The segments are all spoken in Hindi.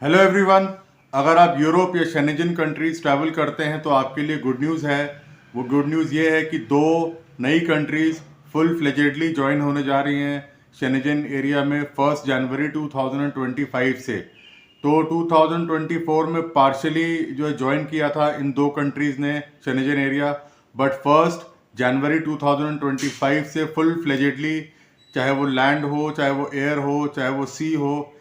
Hello everyone. अगर आप यूरोप या शेनेजन कंट्रीज ट्रैवल करते हैं तो आपके लिए गुड न्यूज़ है। वो गुड न्यूज़ ये है कि दो नई कंट्रीज फुल फ्लेजेडली ज्वाइन होने जा रही हैं शेनेजन एरिया में 1 जनवरी 2025 से। तो 2024 में पार्शली जो है ज्वाइन किया था इन दो कंट्रीज ने शेनेजन एरिया, बट 1 जनवरी 2025 से फुल फ्लेजेडली, चाहे वो लैंड हो, चाहे वो एयर हो, चाहे वो सी हो,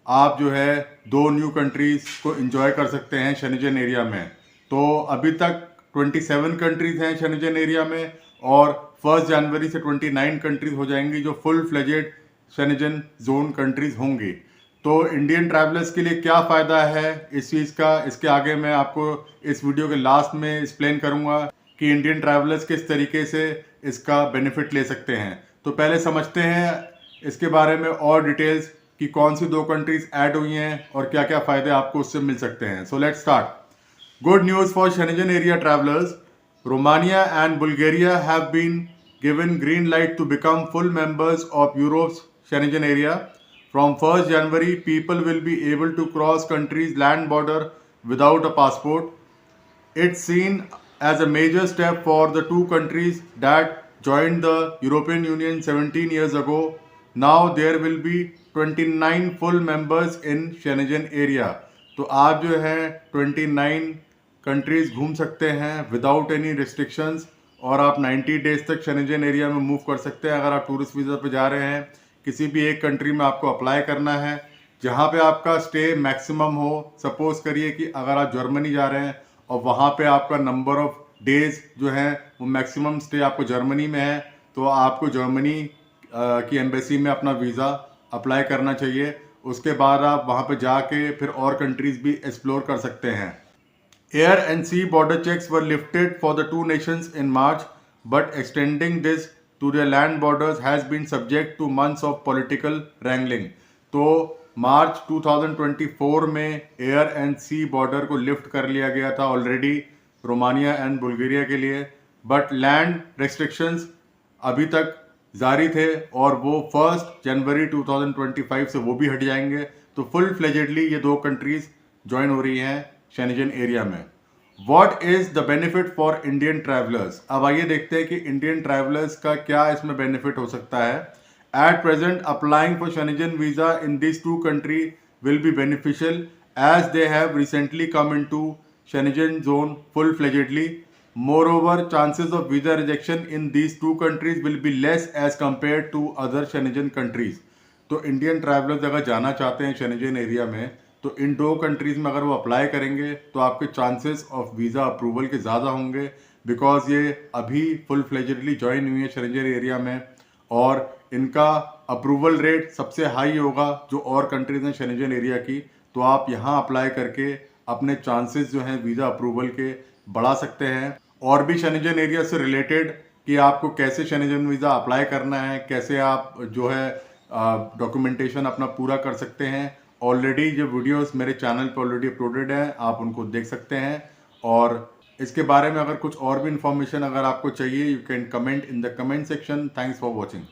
आप जो है दो न्यू कंट्रीज को एंजॉय कर सकते हैं शेनेजन एरिया में। तो अभी तक 27 कंट्रीज हैं शेनेजन एरिया में, और 1 जनवरी से 29 कंट्रीज हो जाएंगी जो फुल फ्लेजेड शेनेजन जोन कंट्रीज होंगी। तो इंडियन ट्रैवलर्स के लिए क्या फ़ायदा है इस चीज़ का, इसके आगे मैं आपको इस वीडियो के लास्ट में एक्सप्लेन करूंगा कि इंडियन ट्रैवलर्स किस तरीके से इसका बेनिफिट ले सकते हैं। तो पहले समझते हैं इसके बारे में और डिटेल्स कि कौन सी दो कंट्रीज ऐड हुई हैं और क्या क्या फ़ायदे आपको उससे मिल सकते हैं। So let's start. Good news for Schengen area travellers. Romania and Bulgaria have been given green light to become full members of Europe's Schengen area. From 1st January, people will be able to cross countries' land border without a passport. It's seen as a major step for the two countries that joined the European Union 17 years ago. Now there will be 29 full members in Schengen area. तो आप जो है 29 कंट्रीज घूम सकते हैं विदाउट एनी रिस्ट्रिक्शंस, और आप 90 डेज तक शेनेजन एरिया में मूव कर सकते हैं। अगर आप टूरिस्ट वीज़ा पे जा रहे हैं, किसी भी एक कंट्री में आपको अप्लाई करना है जहाँ पे आपका स्टे मैक्सिमम हो। सपोज करिए कि अगर आप जर्मनी जा रहे हैं और वहाँ पे आपका नंबर ऑफ डेज जो है वो मैक्सिमम स्टे आपको जर्मनी में है, तो आपको जर्मनी की एम्बेसी में अपना वीज़ा अप्लाई करना चाहिए। उसके बाद आप वहाँ पे जाके फिर और कंट्रीज भी एक्सप्लोर कर सकते हैं। Air and sea border checks were lifted for the two nations in March, but extending this to their land borders has been subject to months of political wrangling. तो मार्च 2024 में एयर एंड सी बॉर्डर को लिफ्ट कर लिया गया था ऑलरेडी रोमानिया एंड बुल्गारिया के लिए, बट लैंड रेस्ट्रिक्शंस अभी तक जारी थे और वो 1 जनवरी 2025 से वो भी हट जाएंगे। तो फुल फ्लेजेडली ये दो कंट्रीज ज्वाइन हो रही हैं शेनेजन एरिया में। What is the benefit for Indian travellers. अब आइए देखते हैं कि इंडियन ट्रैवलर्स का क्या इसमें बेनिफिट हो सकता है। At present applying for Schengen visa in this two country will be beneficial as they have recently come into Schengen zone full fledgedly. Moreover, chances of visa rejection in these two countries will be less as compared to other Schengen countries. तो इंडियन ट्रैवलर्स अगर जाना चाहते हैं शेनेजन एरिया में, तो इन दो कंट्रीज़ में अगर वो अप्लाई करेंगे तो आपके चांसेस ऑफ वीज़ा अप्रूवल के ज़्यादा होंगे, बिकॉज ये अभी फुल फ्लेजेडली ज्वाइन हुई है शेनेजन एरिया में, और इनका अप्रूवल रेट सबसे हाई होगा जो और कंट्रीज़ हैं शेनेजन एरिया की। तो आप यहाँ अप्लाई करके अपने चांसेस जो हैं वीज़ा अप्रूवल के बढ़ा सकते हैं। और भी शेनेजन एरिया से रिलेटेड कि आपको कैसे शेनेजन वीज़ा अप्लाई करना है, कैसे आप जो है डॉक्यूमेंटेशन अपना पूरा कर सकते हैं, ऑलरेडी जो वीडियोस मेरे चैनल पर ऑलरेडी अपलोडेड हैं, आप उनको देख सकते हैं। और इसके बारे में अगर कुछ और भी इंफॉर्मेशन अगर आपको चाहिए, you can comment in the comment section. Thanks for watching.